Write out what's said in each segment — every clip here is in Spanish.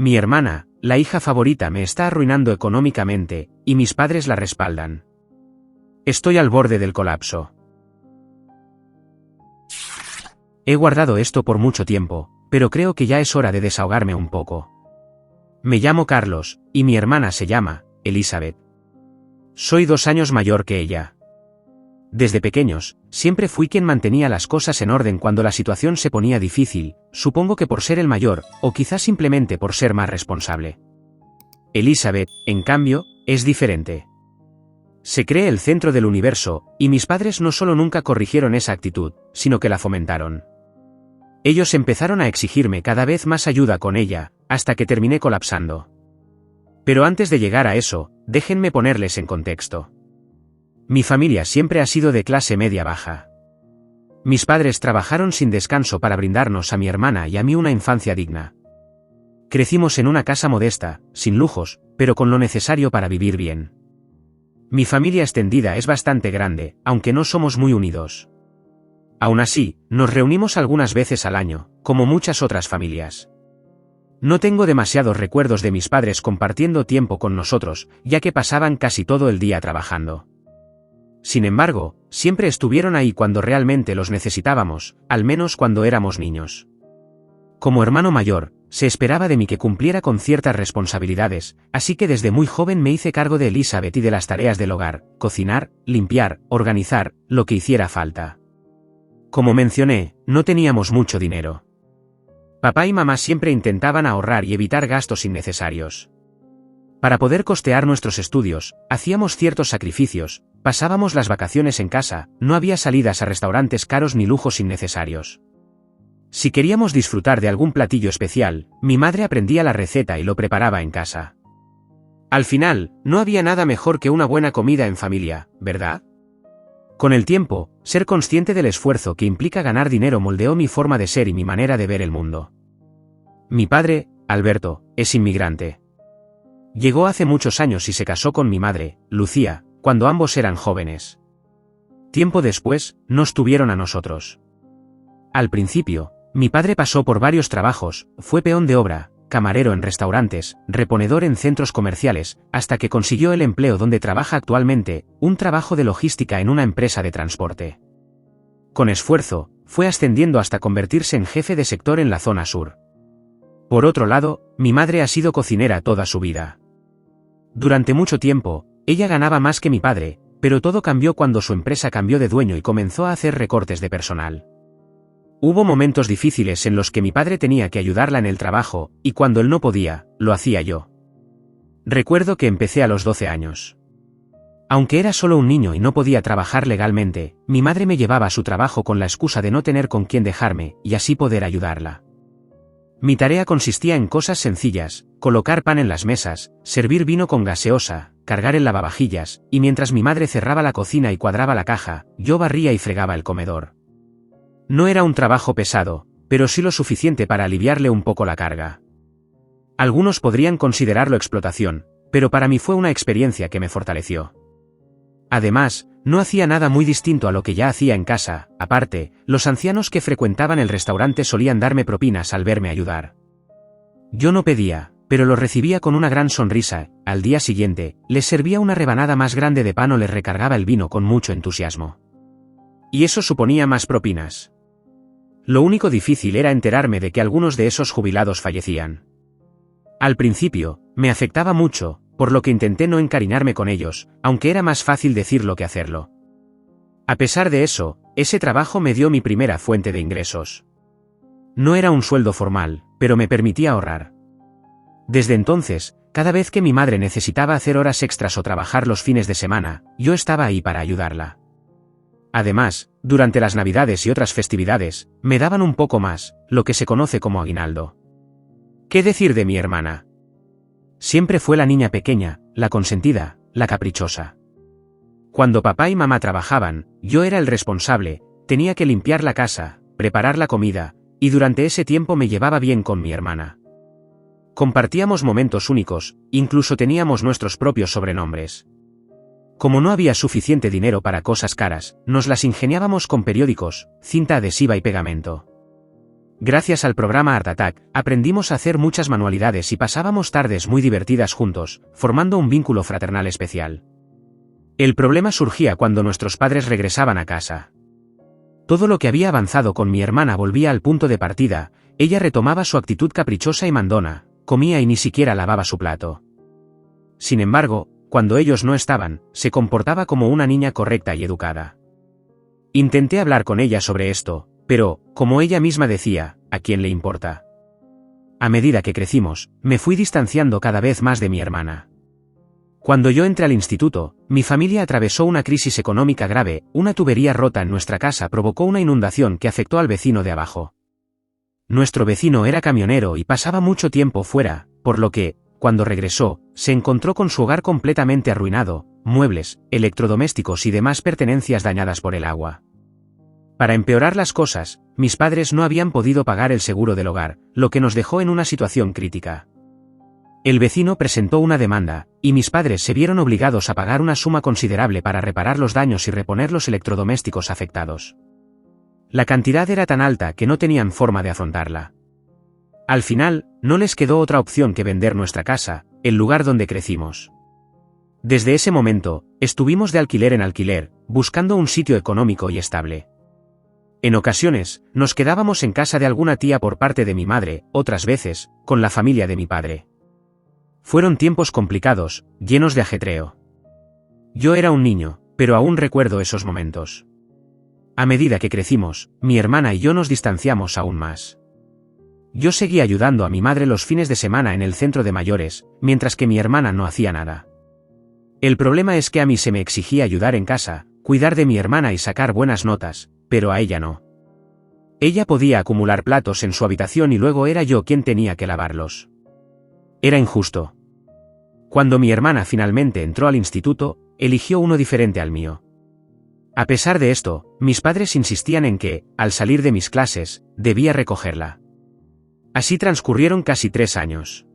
Mi hermana, la hija favorita, me está arruinando económicamente, y mis padres la respaldan. Estoy al borde del colapso. He guardado esto por mucho tiempo, pero creo que ya es hora de desahogarme un poco. Me llamo Carlos, y mi hermana se llama Elizabeth. Soy 2 años mayor que ella. Desde pequeños, siempre fui quien mantenía las cosas en orden cuando la situación se ponía difícil, supongo que por ser el mayor, o quizás simplemente por ser más responsable. Elizabeth, en cambio, es diferente. Se cree el centro del universo, y mis padres no solo nunca corrigieron esa actitud, sino que la fomentaron. Ellos empezaron a exigirme cada vez más ayuda con ella, hasta que terminé colapsando. Pero antes de llegar a eso, déjenme ponerles en contexto. Mi familia siempre ha sido de clase media baja. Mis padres trabajaron sin descanso para brindarnos a mi hermana y a mí una infancia digna. Crecimos en una casa modesta, sin lujos, pero con lo necesario para vivir bien. Mi familia extendida es bastante grande, aunque no somos muy unidos. Aún así, nos reunimos algunas veces al año, como muchas otras familias. No tengo demasiados recuerdos de mis padres compartiendo tiempo con nosotros, ya que pasaban casi todo el día trabajando. Sin embargo, siempre estuvieron ahí cuando realmente los necesitábamos, al menos cuando éramos niños. Como hermano mayor, se esperaba de mí que cumpliera con ciertas responsabilidades, así que desde muy joven me hice cargo de Elizabeth y de las tareas del hogar, cocinar, limpiar, organizar, lo que hiciera falta. Como mencioné, no teníamos mucho dinero. Papá y mamá siempre intentaban ahorrar y evitar gastos innecesarios. Para poder costear nuestros estudios, hacíamos ciertos sacrificios, pasábamos las vacaciones en casa, no había salidas a restaurantes caros ni lujos innecesarios. Si queríamos disfrutar de algún platillo especial, mi madre aprendía la receta y lo preparaba en casa. Al final, no había nada mejor que una buena comida en familia, ¿verdad? Con el tiempo, ser consciente del esfuerzo que implica ganar dinero moldeó mi forma de ser y mi manera de ver el mundo. Mi padre, Alberto, es inmigrante. Llegó hace muchos años y se casó con mi madre, Lucía, cuando ambos eran jóvenes. Tiempo después, nos tuvieron a nosotros. Al principio, mi padre pasó por varios trabajos, fue peón de obra, camarero en restaurantes, reponedor en centros comerciales, hasta que consiguió el empleo donde trabaja actualmente, un trabajo de logística en una empresa de transporte. Con esfuerzo, fue ascendiendo hasta convertirse en jefe de sector en la zona sur. Por otro lado, mi madre ha sido cocinera toda su vida. Durante mucho tiempo, ella ganaba más que mi padre, pero todo cambió cuando su empresa cambió de dueño y comenzó a hacer recortes de personal. Hubo momentos difíciles en los que mi padre tenía que ayudarla en el trabajo, y cuando él no podía, lo hacía yo. Recuerdo que empecé a los 12 años. Aunque era solo un niño y no podía trabajar legalmente, mi madre me llevaba a su trabajo con la excusa de no tener con quién dejarme, y así poder ayudarla. Mi tarea consistía en cosas sencillas, colocar pan en las mesas, servir vino con gaseosa, cargar el lavavajillas, y mientras mi madre cerraba la cocina y cuadraba la caja, yo barría y fregaba el comedor. No era un trabajo pesado, pero sí lo suficiente para aliviarle un poco la carga. Algunos podrían considerarlo explotación, pero para mí fue una experiencia que me fortaleció. Además, no hacía nada muy distinto a lo que ya hacía en casa, aparte, los ancianos que frecuentaban el restaurante solían darme propinas al verme ayudar. Yo no pedía, pero lo recibía con una gran sonrisa, al día siguiente, les servía una rebanada más grande de pan o les recargaba el vino con mucho entusiasmo. Y eso suponía más propinas. Lo único difícil era enterarme de que algunos de esos jubilados fallecían. Al principio, me afectaba mucho, por lo que intenté no encariñarme con ellos, aunque era más fácil decirlo que hacerlo. A pesar de eso, ese trabajo me dio mi primera fuente de ingresos. No era un sueldo formal, pero me permitía ahorrar. Desde entonces, cada vez que mi madre necesitaba hacer horas extras o trabajar los fines de semana, yo estaba ahí para ayudarla. Además, durante las Navidades y otras festividades, me daban un poco más, lo que se conoce como aguinaldo. ¿Qué decir de mi hermana? Siempre fue la niña pequeña, la consentida, la caprichosa. Cuando papá y mamá trabajaban, yo era el responsable, tenía que limpiar la casa, preparar la comida, y durante ese tiempo me llevaba bien con mi hermana. Compartíamos momentos únicos, incluso teníamos nuestros propios sobrenombres. Como no había suficiente dinero para cosas caras, nos las ingeniábamos con periódicos, cinta adhesiva y pegamento. Gracias al programa Art Attack, aprendimos a hacer muchas manualidades y pasábamos tardes muy divertidas juntos, formando un vínculo fraternal especial. El problema surgía cuando nuestros padres regresaban a casa. Todo lo que había avanzado con mi hermana volvía al punto de partida, ella retomaba su actitud caprichosa y mandona, comía y ni siquiera lavaba su plato. Sin embargo, cuando ellos no estaban, se comportaba como una niña correcta y educada. Intenté hablar con ella sobre esto, pero, como ella misma decía, ¿a quién le importa? A medida que crecimos, me fui distanciando cada vez más de mi hermana. Cuando yo entré al instituto, mi familia atravesó una crisis económica grave, una tubería rota en nuestra casa provocó una inundación que afectó al vecino de abajo. Nuestro vecino era camionero y pasaba mucho tiempo fuera, por lo que, cuando regresó, se encontró con su hogar completamente arruinado, muebles, electrodomésticos y demás pertenencias dañadas por el agua. Para empeorar las cosas, mis padres no habían podido pagar el seguro del hogar, lo que nos dejó en una situación crítica. El vecino presentó una demanda, y mis padres se vieron obligados a pagar una suma considerable para reparar los daños y reponer los electrodomésticos afectados. La cantidad era tan alta que no tenían forma de afrontarla. Al final, no les quedó otra opción que vender nuestra casa, el lugar donde crecimos. Desde ese momento, estuvimos de alquiler en alquiler, buscando un sitio económico y estable. En ocasiones, nos quedábamos en casa de alguna tía por parte de mi madre, otras veces, con la familia de mi padre. Fueron tiempos complicados, llenos de ajetreo. Yo era un niño, pero aún recuerdo esos momentos. A medida que crecimos, mi hermana y yo nos distanciamos aún más. Yo seguía ayudando a mi madre los fines de semana en el centro de mayores, mientras que mi hermana no hacía nada. El problema es que a mí se me exigía ayudar en casa, cuidar de mi hermana y sacar buenas notas, pero a ella no. Ella podía acumular platos en su habitación y luego era yo quien tenía que lavarlos. Era injusto. Cuando mi hermana finalmente entró al instituto, eligió uno diferente al mío. A pesar de esto, mis padres insistían en que, al salir de mis clases, debía recogerla. Así transcurrieron casi 3 años.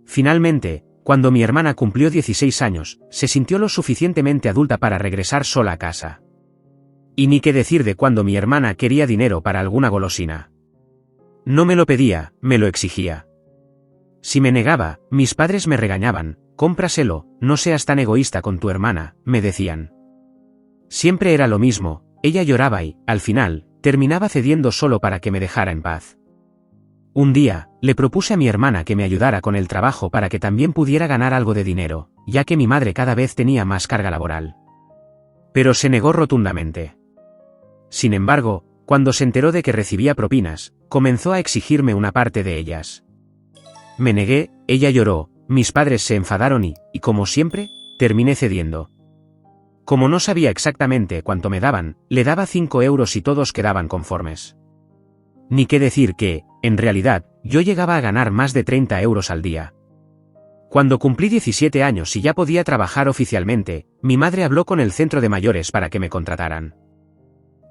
Finalmente, cuando mi hermana cumplió 16 años, se sintió lo suficientemente adulta para regresar sola a casa. Y ni qué decir de cuando mi hermana quería dinero para alguna golosina. No me lo pedía, me lo exigía. Si me negaba, mis padres me regañaban, cómpraselo, no seas tan egoísta con tu hermana, me decían. Siempre era lo mismo, ella lloraba y, al final, terminaba cediendo solo para que me dejara en paz. Un día, le propuse a mi hermana que me ayudara con el trabajo para que también pudiera ganar algo de dinero, ya que mi madre cada vez tenía más carga laboral. Pero se negó rotundamente. Sin embargo, cuando se enteró de que recibía propinas, comenzó a exigirme una parte de ellas. Me negué, ella lloró, mis padres se enfadaron y, como siempre, terminé cediendo. Como no sabía exactamente cuánto me daban, le daba 5 euros y todos quedaban conformes. Ni qué decir que, en realidad, yo llegaba a ganar más de 30 euros al día. Cuando cumplí 17 años y ya podía trabajar oficialmente, mi madre habló con el centro de mayores para que me contrataran.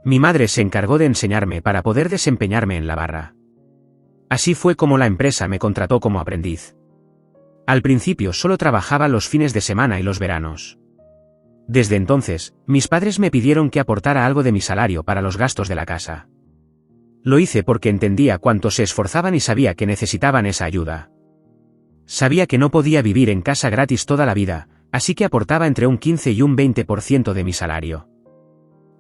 Mi madre se encargó de enseñarme para poder desempeñarme en la barra. Así fue como la empresa me contrató como aprendiz. Al principio solo trabajaba los fines de semana y los veranos. Desde entonces, mis padres me pidieron que aportara algo de mi salario para los gastos de la casa. Lo hice porque entendía cuánto se esforzaban y sabía que necesitaban esa ayuda. Sabía que no podía vivir en casa gratis toda la vida, así que aportaba entre un 15 y un 20% de mi salario.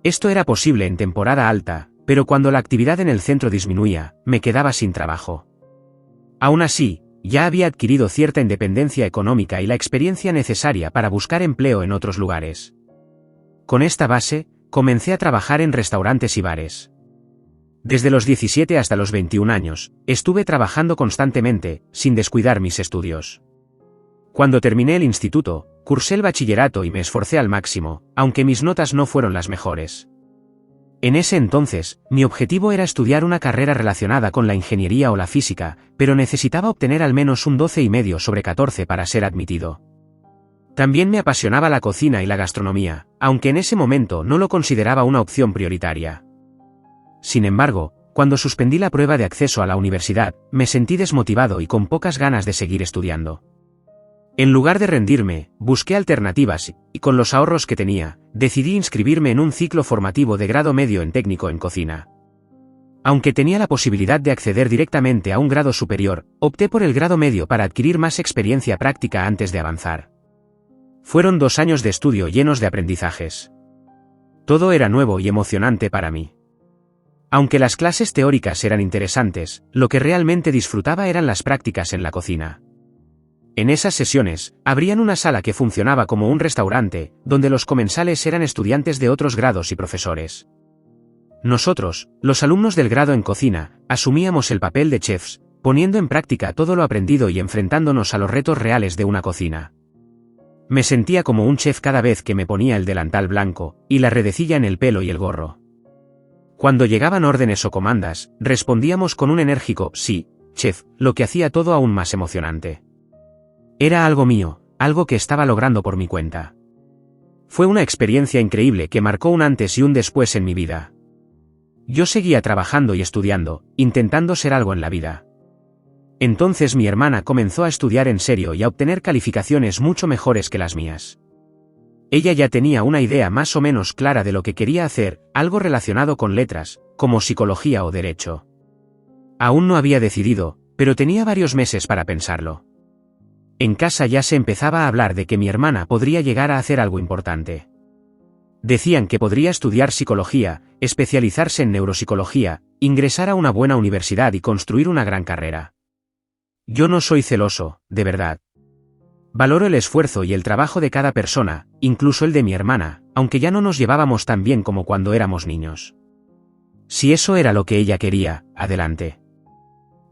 Esto era posible en temporada alta, pero cuando la actividad en el centro disminuía, me quedaba sin trabajo. Aún así, ya había adquirido cierta independencia económica y la experiencia necesaria para buscar empleo en otros lugares. Con esta base, comencé a trabajar en restaurantes y bares. Desde los 17 hasta los 21 años, estuve trabajando constantemente, sin descuidar mis estudios. Cuando terminé el instituto, cursé el bachillerato y me esforcé al máximo, aunque mis notas no fueron las mejores. En ese entonces, mi objetivo era estudiar una carrera relacionada con la ingeniería o la física, pero necesitaba obtener al menos un 12,5 sobre 14 para ser admitido. También me apasionaba la cocina y la gastronomía, aunque en ese momento no lo consideraba una opción prioritaria. Sin embargo, cuando suspendí la prueba de acceso a la universidad, me sentí desmotivado y con pocas ganas de seguir estudiando. En lugar de rendirme, busqué alternativas y, con los ahorros que tenía, decidí inscribirme en un ciclo formativo de grado medio en técnico en cocina. Aunque tenía la posibilidad de acceder directamente a un grado superior, opté por el grado medio para adquirir más experiencia práctica antes de avanzar. Fueron 2 años de estudio llenos de aprendizajes. Todo era nuevo y emocionante para mí. Aunque las clases teóricas eran interesantes, lo que realmente disfrutaba eran las prácticas en la cocina. En esas sesiones, abrían una sala que funcionaba como un restaurante, donde los comensales eran estudiantes de otros grados y profesores. Nosotros, los alumnos del grado en cocina, asumíamos el papel de chefs, poniendo en práctica todo lo aprendido y enfrentándonos a los retos reales de una cocina. Me sentía como un chef cada vez que me ponía el delantal blanco, y la redecilla en el pelo y el gorro. Cuando llegaban órdenes o comandas, respondíamos con un enérgico «sí, chef», lo que hacía todo aún más emocionante. Era algo mío, algo que estaba logrando por mi cuenta. Fue una experiencia increíble que marcó un antes y un después en mi vida. Yo seguía trabajando y estudiando, intentando ser algo en la vida. Entonces mi hermana comenzó a estudiar en serio y a obtener calificaciones mucho mejores que las mías. Ella ya tenía una idea más o menos clara de lo que quería hacer, algo relacionado con letras, como psicología o derecho. Aún no había decidido, pero tenía varios meses para pensarlo. En casa ya se empezaba a hablar de que mi hermana podría llegar a hacer algo importante. Decían que podría estudiar psicología, especializarse en neuropsicología, ingresar a una buena universidad y construir una gran carrera. Yo no soy celoso, de verdad. Valoro el esfuerzo y el trabajo de cada persona, incluso el de mi hermana, aunque ya no nos llevábamos tan bien como cuando éramos niños. Si eso era lo que ella quería, adelante.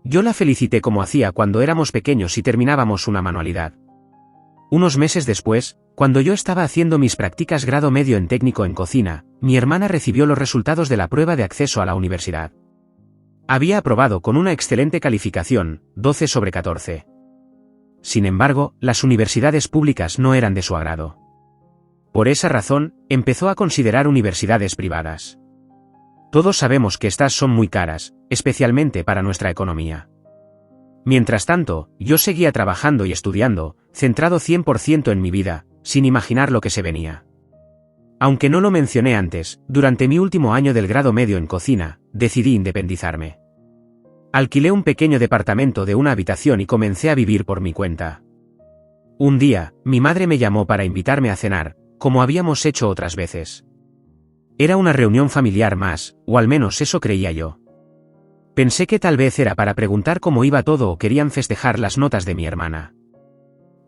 Yo la felicité como hacía cuando éramos pequeños y terminábamos una manualidad. Unos meses después, cuando yo estaba haciendo mis prácticas grado medio en técnico en cocina, mi hermana recibió los resultados de la prueba de acceso a la universidad. Había aprobado con una excelente calificación, 12 sobre 14. Sin embargo, las universidades públicas no eran de su agrado. Por esa razón, empezó a considerar universidades privadas. Todos sabemos que estas son muy caras, especialmente para nuestra economía. Mientras tanto, yo seguía trabajando y estudiando, centrado 100% en mi vida, sin imaginar lo que se venía. Aunque no lo mencioné antes, durante mi último año del grado medio en cocina, decidí independizarme. Alquilé un pequeño departamento de una habitación y comencé a vivir por mi cuenta. Un día, mi madre me llamó para invitarme a cenar, como habíamos hecho otras veces. Era una reunión familiar más, o al menos eso creía yo. Pensé que tal vez era para preguntar cómo iba todo o querían festejar las notas de mi hermana.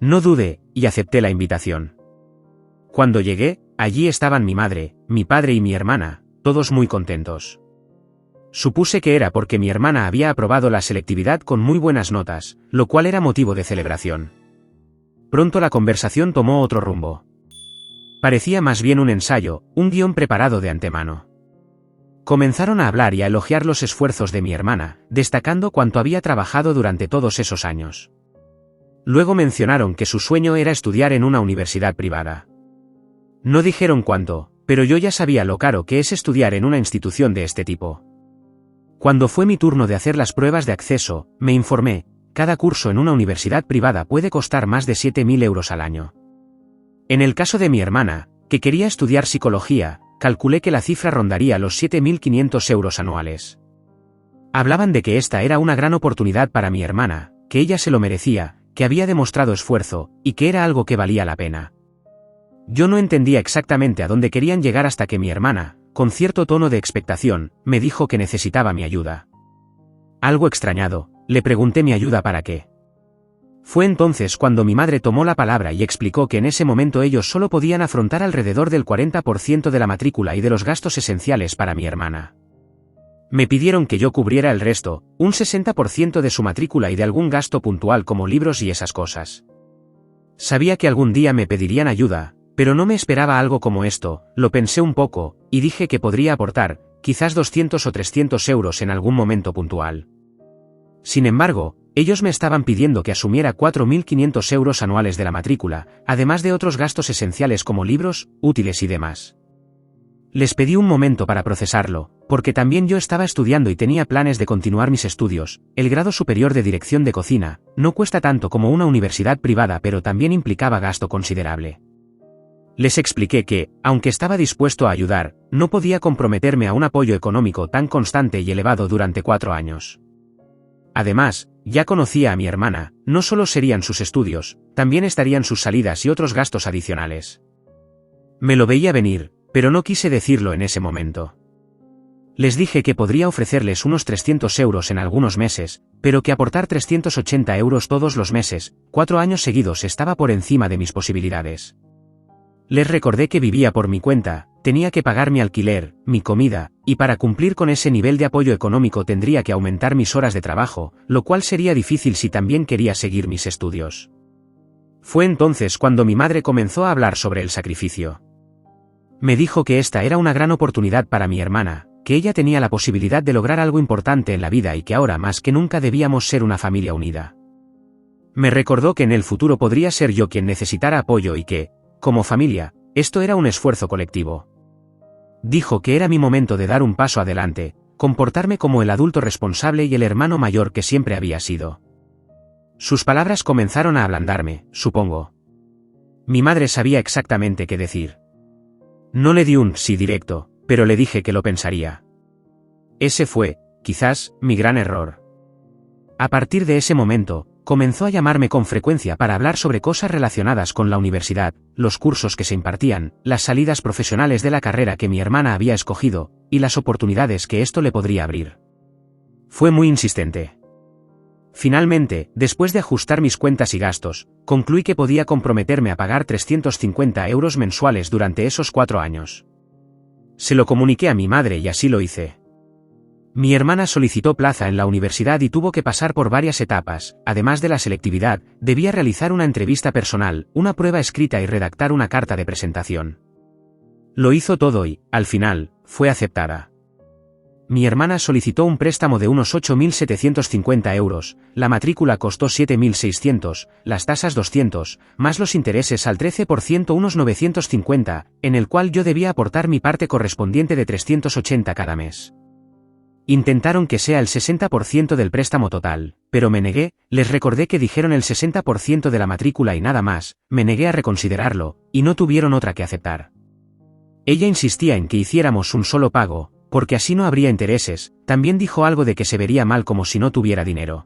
No dudé, y acepté la invitación. Cuando llegué, allí estaban mi madre, mi padre y mi hermana, todos muy contentos. Supuse que era porque mi hermana había aprobado la selectividad con muy buenas notas, lo cual era motivo de celebración. Pronto la conversación tomó otro rumbo. Parecía más bien un ensayo, un guión preparado de antemano. Comenzaron a hablar y a elogiar los esfuerzos de mi hermana, destacando cuánto había trabajado durante todos esos años. Luego mencionaron que su sueño era estudiar en una universidad privada. No dijeron cuánto, pero yo ya sabía lo caro que es estudiar en una institución de este tipo. Cuando fue mi turno de hacer las pruebas de acceso, me informé, cada curso en una universidad privada puede costar más de 7.000 euros al año. En el caso de mi hermana, que quería estudiar psicología, calculé que la cifra rondaría los 7.500 euros anuales. Hablaban de que esta era una gran oportunidad para mi hermana, que ella se lo merecía, que había demostrado esfuerzo, y que era algo que valía la pena. Yo no entendía exactamente a dónde querían llegar hasta que mi hermana, con cierto tono de expectación, me dijo que necesitaba mi ayuda. Algo extrañado, le pregunté mi ayuda para qué. Fue entonces cuando mi madre tomó la palabra y explicó que en ese momento ellos solo podían afrontar alrededor del 40% de la matrícula y de los gastos esenciales para mi hermana. Me pidieron que yo cubriera el resto, un 60% de su matrícula y de algún gasto puntual como libros y esas cosas. Sabía que algún día me pedirían ayuda, pero no me esperaba algo como esto, lo pensé un poco, y dije que podría aportar, quizás 200 o 300 euros en algún momento puntual. Sin embargo, ellos me estaban pidiendo que asumiera 4.500 euros anuales de la matrícula, además de otros gastos esenciales como libros, útiles y demás. Les pedí un momento para procesarlo, porque también yo estaba estudiando y tenía planes de continuar mis estudios. El grado superior de dirección de cocina no cuesta tanto como una universidad privada, pero también implicaba gasto considerable. Les expliqué que, aunque estaba dispuesto a ayudar, no podía comprometerme a un apoyo económico tan constante y elevado durante 4 años. Además, ya conocía a mi hermana, no solo serían sus estudios, también estarían sus salidas y otros gastos adicionales. Me lo veía venir, pero no quise decirlo en ese momento. Les dije que podría ofrecerles unos 300 euros en algunos meses, pero que aportar 380 euros todos los meses, 4 años seguidos estaba por encima de mis posibilidades. Les recordé que vivía por mi cuenta, tenía que pagar mi alquiler, mi comida, y para cumplir con ese nivel de apoyo económico tendría que aumentar mis horas de trabajo, lo cual sería difícil si también quería seguir mis estudios. Fue entonces cuando mi madre comenzó a hablar sobre el sacrificio. Me dijo que esta era una gran oportunidad para mi hermana, que ella tenía la posibilidad de lograr algo importante en la vida y que ahora más que nunca debíamos ser una familia unida. Me recordó que en el futuro podría ser yo quien necesitara apoyo y que, como familia, esto era un esfuerzo colectivo. Dijo que era mi momento de dar un paso adelante, comportarme como el adulto responsable y el hermano mayor que siempre había sido. Sus palabras comenzaron a ablandarme, supongo. Mi madre sabía exactamente qué decir. No le di un sí directo, pero le dije que lo pensaría. Ese fue, quizás, mi gran error. A partir de ese momento, comenzó a llamarme con frecuencia para hablar sobre cosas relacionadas con la universidad, los cursos que se impartían, las salidas profesionales de la carrera que mi hermana había escogido, y las oportunidades que esto le podría abrir. Fue muy insistente. Finalmente, después de ajustar mis cuentas y gastos, concluí que podía comprometerme a pagar 350 euros mensuales durante esos 4 años. Se lo comuniqué a mi madre y así lo hice. Mi hermana solicitó plaza en la universidad y tuvo que pasar por varias etapas, además de la selectividad, debía realizar una entrevista personal, una prueba escrita y redactar una carta de presentación. Lo hizo todo y, al final, fue aceptada. Mi hermana solicitó un préstamo de unos 8.750 euros, la matrícula costó 7.600, las tasas 200, más los intereses al 13% unos 950, en el cual yo debía aportar mi parte correspondiente de 380 cada mes. Intentaron que sea el 60% del préstamo total, pero me negué, les recordé que dijeron el 60% de la matrícula y nada más, me negué a reconsiderarlo, y no tuvieron otra que aceptar. Ella insistía en que hiciéramos un solo pago, porque así no habría intereses, también dijo algo de que se vería mal como si no tuviera dinero.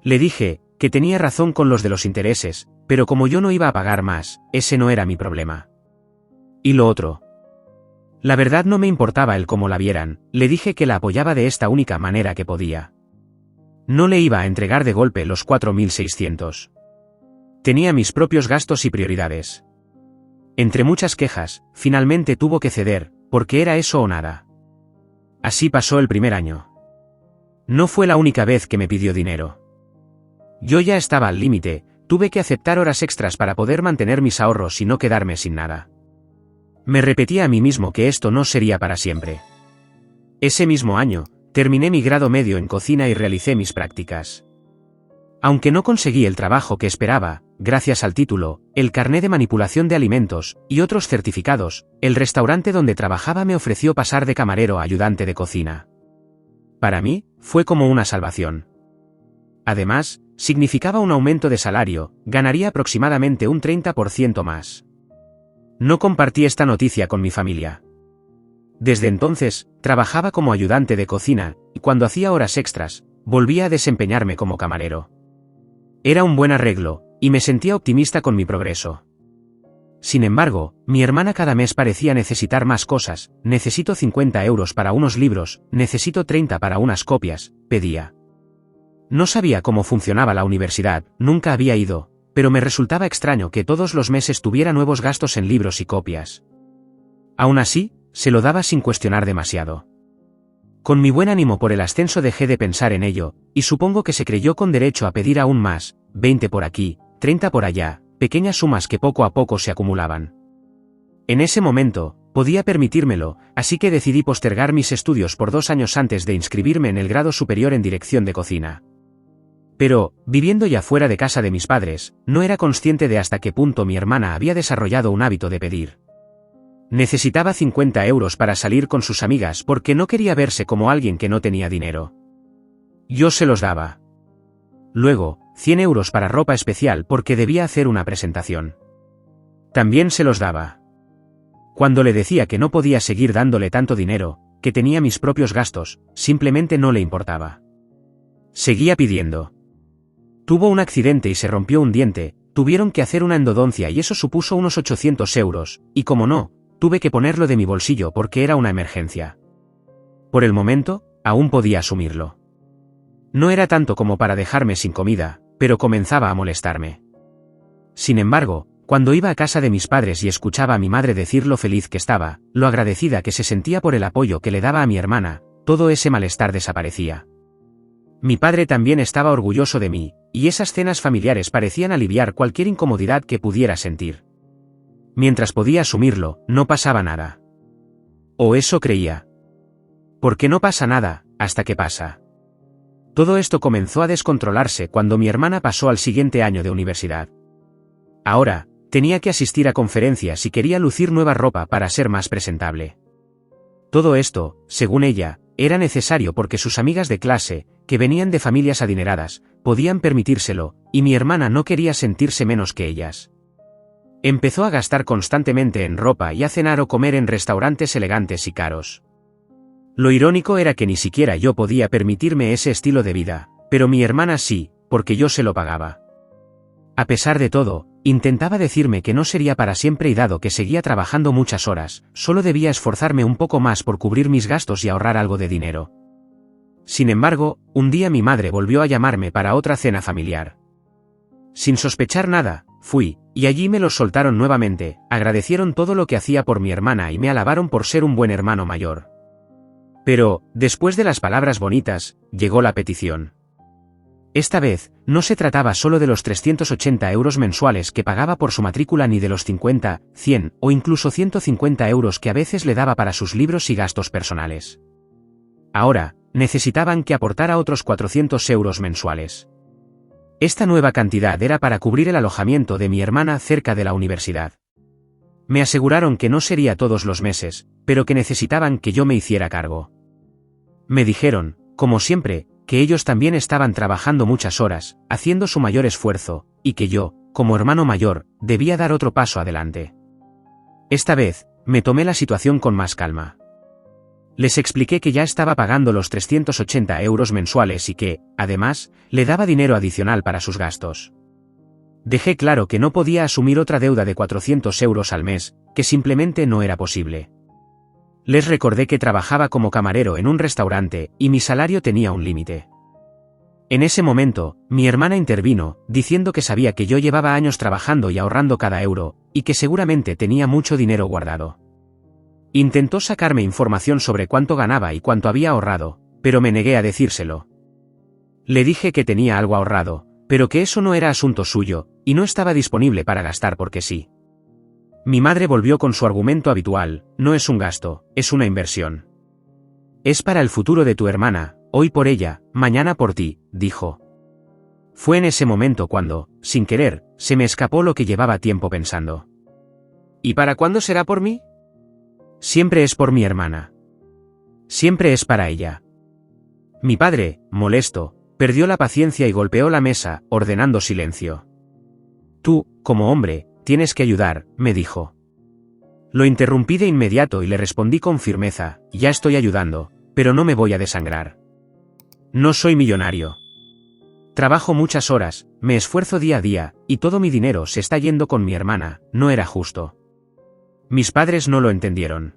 Le dije, que tenía razón con los de los intereses, pero como yo no iba a pagar más, ese no era mi problema. ¿Y lo otro? La verdad no me importaba el cómo la vieran, le dije que la apoyaba de esta única manera que podía. No le iba a entregar de golpe los 4.600. Tenía mis propios gastos y prioridades. Entre muchas quejas, finalmente tuvo que ceder, porque era eso o nada. Así pasó el primer año. No fue la única vez que me pidió dinero. Yo ya estaba al límite, tuve que aceptar horas extras para poder mantener mis ahorros y no quedarme sin nada. Me repetía a mí mismo que esto no sería para siempre. Ese mismo año, terminé mi grado medio en cocina y realicé mis prácticas. Aunque no conseguí el trabajo que esperaba, gracias al título, el carné de manipulación de alimentos, y otros certificados, el restaurante donde trabajaba me ofreció pasar de camarero a ayudante de cocina. Para mí, fue como una salvación. Además, significaba un aumento de salario, ganaría aproximadamente un 30% más. No compartí esta noticia con mi familia. Desde entonces, trabajaba como ayudante de cocina, y cuando hacía horas extras, volvía a desempeñarme como camarero. Era un buen arreglo, y me sentía optimista con mi progreso. Sin embargo, mi hermana cada mes parecía necesitar más cosas, necesito 50 euros para unos libros, necesito 30 para unas copias, pedía. No sabía cómo funcionaba la universidad, nunca había ido, pero me resultaba extraño que todos los meses tuviera nuevos gastos en libros y copias. Aún así, se lo daba sin cuestionar demasiado. Con mi buen ánimo por el ascenso dejé de pensar en ello, y supongo que se creyó con derecho a pedir aún más, 20 por aquí, 30 por allá, pequeñas sumas que poco a poco se acumulaban. En ese momento, podía permitírmelo, así que decidí postergar mis estudios por 2 años antes de inscribirme en el grado superior en dirección de cocina. Pero, viviendo ya fuera de casa de mis padres, no era consciente de hasta qué punto mi hermana había desarrollado un hábito de pedir. Necesitaba 50 euros para salir con sus amigas porque no quería verse como alguien que no tenía dinero. Yo se los daba. Luego, 100 euros para ropa especial porque debía hacer una presentación. También se los daba. Cuando le decía que no podía seguir dándole tanto dinero, que tenía mis propios gastos, simplemente no le importaba. Seguía pidiendo. Tuvo un accidente y se rompió un diente, tuvieron que hacer una endodoncia y eso supuso unos 800 euros, y como no, tuve que ponerlo de mi bolsillo porque era una emergencia. Por el momento, aún podía asumirlo. No era tanto como para dejarme sin comida, pero comenzaba a molestarme. Sin embargo, cuando iba a casa de mis padres y escuchaba a mi madre decir lo feliz que estaba, lo agradecida que se sentía por el apoyo que le daba a mi hermana, todo ese malestar desaparecía. Mi padre también estaba orgulloso de mí, y esas cenas familiares parecían aliviar cualquier incomodidad que pudiera sentir. Mientras podía asumirlo, no pasaba nada. O eso creía. Porque no pasa nada, hasta que pasa. Todo esto comenzó a descontrolarse cuando mi hermana pasó al siguiente año de universidad. Ahora, tenía que asistir a conferencias y quería lucir nueva ropa para ser más presentable. Todo esto, según ella, era necesario porque sus amigas de clase, que venían de familias adineradas, podían permitírselo, y mi hermana no quería sentirse menos que ellas. Empezó a gastar constantemente en ropa y a cenar o comer en restaurantes elegantes y caros. Lo irónico era que ni siquiera yo podía permitirme ese estilo de vida, pero mi hermana sí, porque yo se lo pagaba. A pesar de todo, intentaba decirme que no sería para siempre y dado que seguía trabajando muchas horas, solo debía esforzarme un poco más por cubrir mis gastos y ahorrar algo de dinero. Sin embargo, un día mi madre volvió a llamarme para otra cena familiar. Sin sospechar nada, fui, y allí me los soltaron nuevamente, agradecieron todo lo que hacía por mi hermana y me alabaron por ser un buen hermano mayor. Pero, después de las palabras bonitas, llegó la petición. Esta vez, no se trataba solo de los 380 euros mensuales que pagaba por su matrícula ni de los 50, 100 o incluso 150 euros que a veces le daba para sus libros y gastos personales. Ahora, necesitaban que aportara otros 400 euros mensuales. Esta nueva cantidad era para cubrir el alojamiento de mi hermana cerca de la universidad. Me aseguraron que no sería todos los meses, pero que necesitaban que yo me hiciera cargo. Me dijeron, como siempre, que ellos también estaban trabajando muchas horas, haciendo su mayor esfuerzo, y que yo, como hermano mayor, debía dar otro paso adelante. Esta vez, me tomé la situación con más calma. Les expliqué que ya estaba pagando los 380 euros mensuales y que, además, le daba dinero adicional para sus gastos. Dejé claro que no podía asumir otra deuda de 400 euros al mes, que simplemente no era posible. Les recordé que trabajaba como camarero en un restaurante, y mi salario tenía un límite. En ese momento, mi hermana intervino, diciendo que sabía que yo llevaba años trabajando y ahorrando cada euro, y que seguramente tenía mucho dinero guardado. Intentó sacarme información sobre cuánto ganaba y cuánto había ahorrado, pero me negué a decírselo. Le dije que tenía algo ahorrado, pero que eso no era asunto suyo, y no estaba disponible para gastar porque sí. Mi madre volvió con su argumento habitual, no es un gasto, es una inversión. Es para el futuro de tu hermana, hoy por ella, mañana por ti, dijo. Fue en ese momento cuando, sin querer, se me escapó lo que llevaba tiempo pensando. ¿Y para cuándo será por mí? Siempre es por mi hermana. Siempre es para ella. Mi padre, molesto, perdió la paciencia y golpeó la mesa, ordenando silencio. Tú, como hombre, tienes que ayudar, me dijo. Lo interrumpí de inmediato y le respondí con firmeza, ya estoy ayudando, pero no me voy a desangrar. No soy millonario. Trabajo muchas horas, me esfuerzo día a día, y todo mi dinero se está yendo con mi hermana, no era justo. Mis padres no lo entendieron.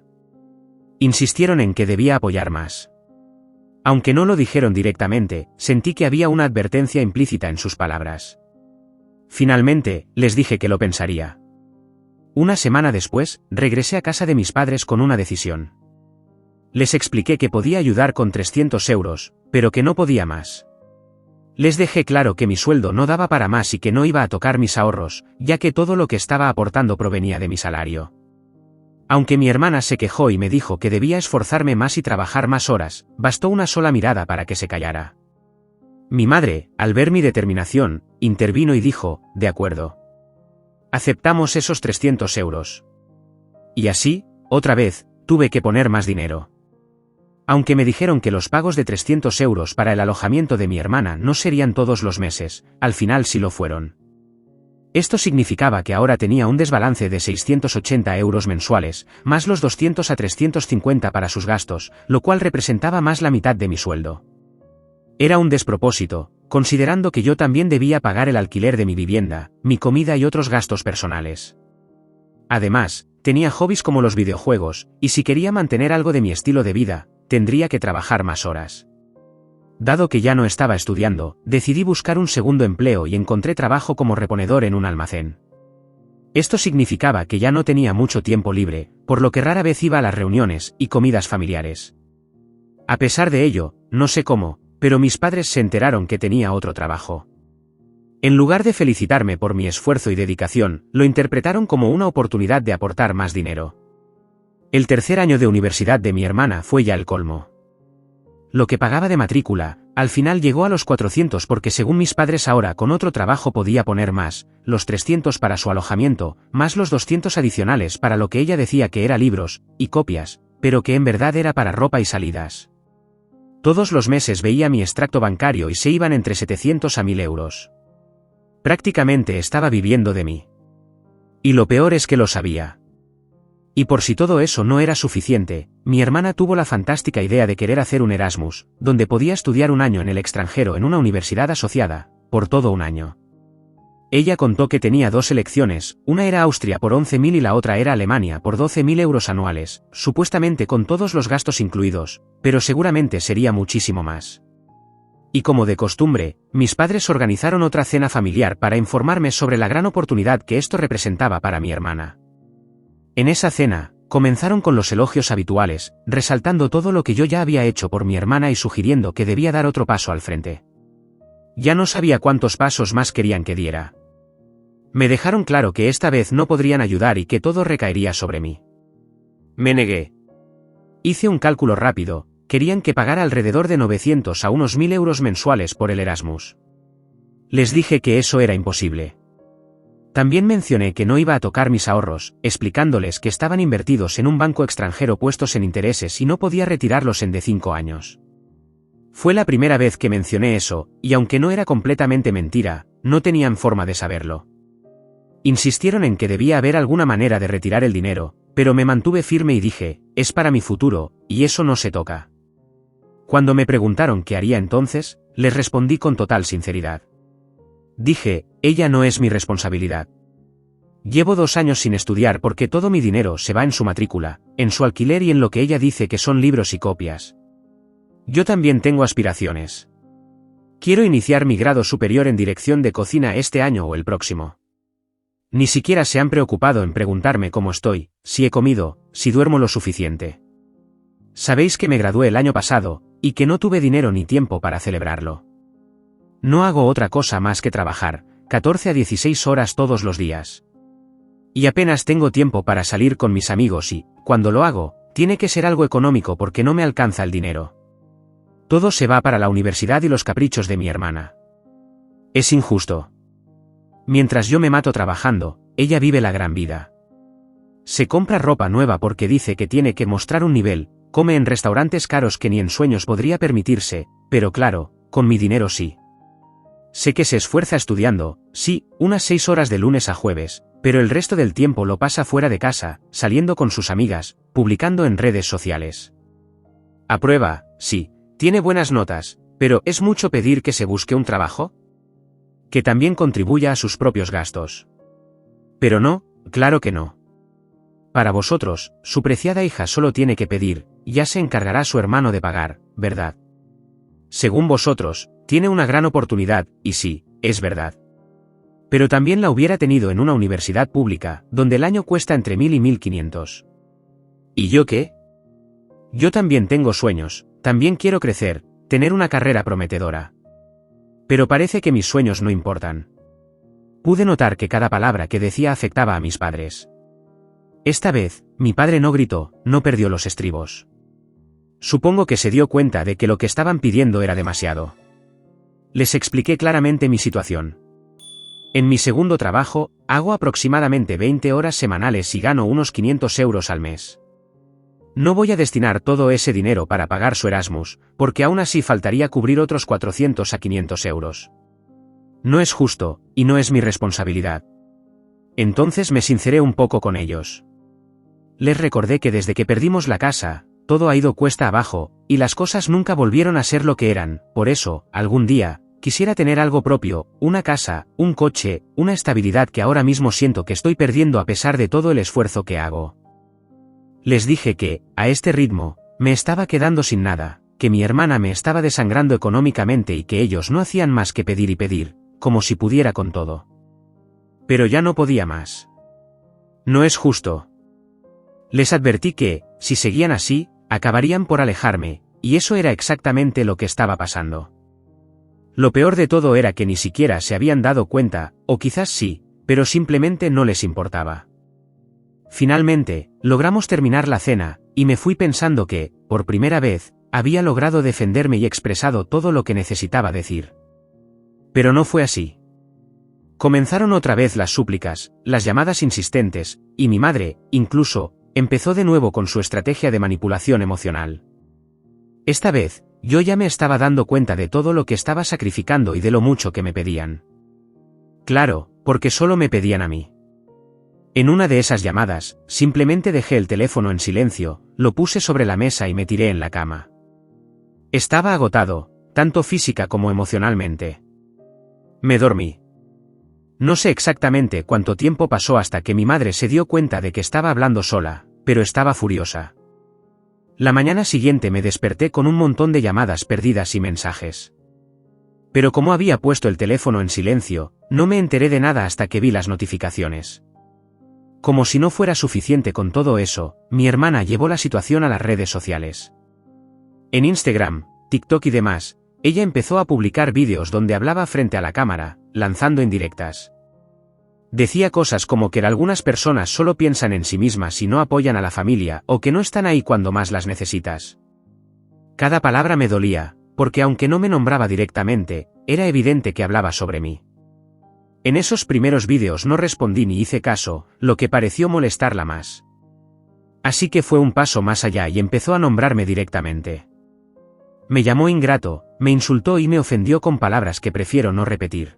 Insistieron en que debía apoyar más. Aunque no lo dijeron directamente, sentí que había una advertencia implícita en sus palabras. Finalmente, les dije que lo pensaría. Una semana después, regresé a casa de mis padres con una decisión. Les expliqué que podía ayudar con 300 euros, pero que no podía más. Les dejé claro que mi sueldo no daba para más y que no iba a tocar mis ahorros, ya que todo lo que estaba aportando provenía de mi salario. Aunque mi hermana se quejó y me dijo que debía esforzarme más y trabajar más horas, bastó una sola mirada para que se callara. Mi madre, al ver mi determinación, intervino y dijo, de acuerdo. Aceptamos esos 300 euros. Y así, otra vez, tuve que poner más dinero. Aunque me dijeron que los pagos de 300 euros para el alojamiento de mi hermana no serían todos los meses, al final sí lo fueron. Esto significaba que ahora tenía un desbalance de 680 euros mensuales, más los 200 a 350 para sus gastos, lo cual representaba más la mitad de mi sueldo. Era un despropósito, considerando que yo también debía pagar el alquiler de mi vivienda, mi comida y otros gastos personales. Además, tenía hobbies como los videojuegos, y si quería mantener algo de mi estilo de vida, tendría que trabajar más horas. Dado que ya no estaba estudiando, decidí buscar un segundo empleo y encontré trabajo como reponedor en un almacén. Esto significaba que ya no tenía mucho tiempo libre, por lo que rara vez iba a las reuniones y comidas familiares. A pesar de ello, no sé cómo, pero mis padres se enteraron que tenía otro trabajo. En lugar de felicitarme por mi esfuerzo y dedicación, lo interpretaron como una oportunidad de aportar más dinero. El tercer año de universidad de mi hermana fue ya el colmo. Lo que pagaba de matrícula, al final llegó a los 400 porque según mis padres ahora con otro trabajo podía poner más, los 300 para su alojamiento, más los 200 adicionales para lo que ella decía que era libros y copias, pero que en verdad era para ropa y salidas. Todos los meses veía mi extracto bancario y se iban entre 700 a 1000 euros. Prácticamente estaba viviendo de mí. Y lo peor es que lo sabía. Y por si todo eso no era suficiente, mi hermana tuvo la fantástica idea de querer hacer un Erasmus, donde podía estudiar un año en el extranjero en una universidad asociada, por todo un año. Ella contó que tenía dos elecciones, una era Austria por 11.000 y la otra era Alemania por 12.000 euros anuales, supuestamente con todos los gastos incluidos, pero seguramente sería muchísimo más. Y como de costumbre, mis padres organizaron otra cena familiar para informarme sobre la gran oportunidad que esto representaba para mi hermana. En esa cena, comenzaron con los elogios habituales, resaltando todo lo que yo ya había hecho por mi hermana y sugiriendo que debía dar otro paso al frente. Ya no sabía cuántos pasos más querían que diera. Me dejaron claro que esta vez no podrían ayudar y que todo recaería sobre mí. Me negué. Hice un cálculo rápido, querían que pagara alrededor de 900 a unos 1000 euros mensuales por el Erasmus. Les dije que eso era imposible. También mencioné que no iba a tocar mis ahorros, explicándoles que estaban invertidos en un banco extranjero puestos en intereses y no podía retirarlos en de 5 años. Fue la primera vez que mencioné eso, y aunque no era completamente mentira, no tenían forma de saberlo. Insistieron en que debía haber alguna manera de retirar el dinero, pero me mantuve firme y dije, es para mi futuro, y eso no se toca. Cuando me preguntaron qué haría entonces, les respondí con total sinceridad. Dije, ella no es mi responsabilidad. Llevo 2 años sin estudiar porque todo mi dinero se va en su matrícula, en su alquiler y en lo que ella dice que son libros y copias. Yo también tengo aspiraciones. Quiero iniciar mi grado superior en dirección de cocina este año o el próximo. Ni siquiera se han preocupado en preguntarme cómo estoy, si he comido, si duermo lo suficiente. Sabéis que me gradué el año pasado, y que no tuve dinero ni tiempo para celebrarlo. No hago otra cosa más que trabajar, 14 a 16 horas todos los días. Y apenas tengo tiempo para salir con mis amigos y, cuando lo hago, tiene que ser algo económico porque no me alcanza el dinero. Todo se va para la universidad y los caprichos de mi hermana. Es injusto. Mientras yo me mato trabajando, ella vive la gran vida. Se compra ropa nueva porque dice que tiene que mostrar un nivel, come en restaurantes caros que ni en sueños podría permitirse, pero claro, con mi dinero sí. Sé que se esfuerza estudiando, sí, unas 6 horas de lunes a jueves, pero el resto del tiempo lo pasa fuera de casa, saliendo con sus amigas, publicando en redes sociales. Aprueba, sí, tiene buenas notas, pero ¿es mucho pedir que se busque un trabajo? Que también contribuya a sus propios gastos. Pero no, claro que no. Para vosotros, su preciada hija solo tiene que pedir, ya se encargará su hermano de pagar, ¿verdad? Según vosotros, tiene una gran oportunidad, y sí, es verdad. Pero también la hubiera tenido en una universidad pública, donde el año cuesta entre 1000 y 1500. ¿Y yo qué? Yo también tengo sueños, también quiero crecer, tener una carrera prometedora. Pero parece que mis sueños no importan. Pude notar que cada palabra que decía afectaba a mis padres. Esta vez, mi padre no gritó, no perdió los estribos. Supongo que se dio cuenta de que lo que estaban pidiendo era demasiado. Les expliqué claramente mi situación. En mi segundo trabajo, hago aproximadamente 20 horas semanales y gano unos 500 euros al mes. No voy a destinar todo ese dinero para pagar su Erasmus, porque aún así faltaría cubrir otros 400 a 500 euros. No es justo, y no es mi responsabilidad. Entonces me sinceré un poco con ellos. Les recordé que desde que perdimos la casa, todo ha ido cuesta abajo, y las cosas nunca volvieron a ser lo que eran. Por eso, algún día, quisiera tener algo propio, una casa, un coche, una estabilidad que ahora mismo siento que estoy perdiendo a pesar de todo el esfuerzo que hago. Les dije que, a este ritmo, me estaba quedando sin nada, que mi hermana me estaba desangrando económicamente y que ellos no hacían más que pedir y pedir, como si pudiera con todo. Pero ya no podía más. No es justo. Les advertí que, si seguían así, acabarían por alejarme, y eso era exactamente lo que estaba pasando. Lo peor de todo era que ni siquiera se habían dado cuenta, o quizás sí, pero simplemente no les importaba. Finalmente, logramos terminar la cena, y me fui pensando que, por primera vez, había logrado defenderme y expresado todo lo que necesitaba decir. Pero no fue así. Comenzaron otra vez las súplicas, las llamadas insistentes, y mi madre, incluso, empezó de nuevo con su estrategia de manipulación emocional. Esta vez, yo ya me estaba dando cuenta de todo lo que estaba sacrificando y de lo mucho que me pedían. Claro, porque solo me pedían a mí. En una de esas llamadas, simplemente dejé el teléfono en silencio, lo puse sobre la mesa y me tiré en la cama. Estaba agotado, tanto física como emocionalmente. Me dormí. No sé exactamente cuánto tiempo pasó hasta que mi madre se dio cuenta de que estaba hablando sola, pero estaba furiosa. La mañana siguiente me desperté con un montón de llamadas perdidas y mensajes. Pero como había puesto el teléfono en silencio, no me enteré de nada hasta que vi las notificaciones. Como si no fuera suficiente con todo eso, mi hermana llevó la situación a las redes sociales. En Instagram, TikTok y demás, ella empezó a publicar vídeos donde hablaba frente a la cámara, lanzando indirectas. Decía cosas como que algunas personas solo piensan en sí mismas y no apoyan a la familia, o que no están ahí cuando más las necesitas. Cada palabra me dolía, porque aunque no me nombraba directamente, era evidente que hablaba sobre mí. En esos primeros vídeos no respondí ni hice caso, lo que pareció molestarla más. Así que fue un paso más allá y empezó a nombrarme directamente. Me llamó ingrato, me insultó y me ofendió con palabras que prefiero no repetir.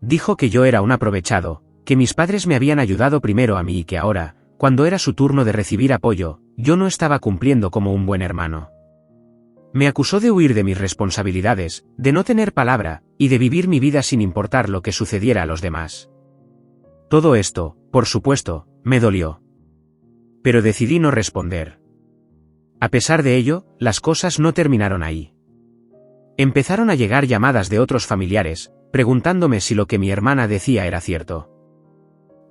Dijo que yo era un aprovechado, que mis padres me habían ayudado primero a mí y que ahora, cuando era su turno de recibir apoyo, yo no estaba cumpliendo como un buen hermano. Me acusó de huir de mis responsabilidades, de no tener palabra, y de vivir mi vida sin importar lo que sucediera a los demás. Todo esto, por supuesto, me dolió. Pero decidí no responder. A pesar de ello, las cosas no terminaron ahí. Empezaron a llegar llamadas de otros familiares, preguntándome si lo que mi hermana decía era cierto.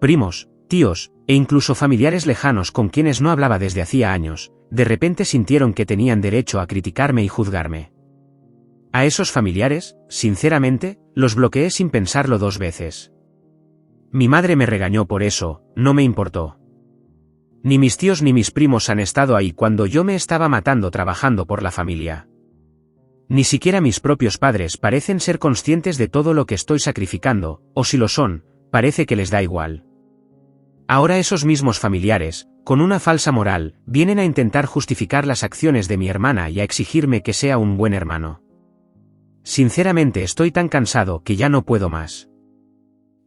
Primos, tíos, e incluso familiares lejanos con quienes no hablaba desde hacía años, de repente sintieron que tenían derecho a criticarme y juzgarme. A esos familiares, sinceramente, los bloqueé sin pensarlo dos veces. Mi madre me regañó por eso, no me importó. Ni mis tíos ni mis primos han estado ahí cuando yo me estaba matando trabajando por la familia. Ni siquiera mis propios padres parecen ser conscientes de todo lo que estoy sacrificando, o si lo son, parece que les da igual. Ahora esos mismos familiares, con una falsa moral, vienen a intentar justificar las acciones de mi hermana y a exigirme que sea un buen hermano. Sinceramente estoy tan cansado que ya no puedo más.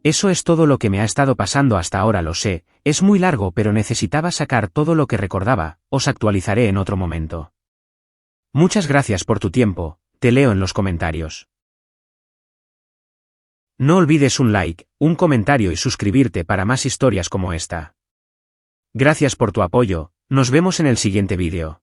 Eso es todo lo que me ha estado pasando hasta ahora, lo sé, es muy largo pero necesitaba sacar todo lo que recordaba, os actualizaré en otro momento. Muchas gracias por tu tiempo, te leo en los comentarios. No olvides un like, un comentario y suscribirte para más historias como esta. Gracias por tu apoyo, nos vemos en el siguiente vídeo.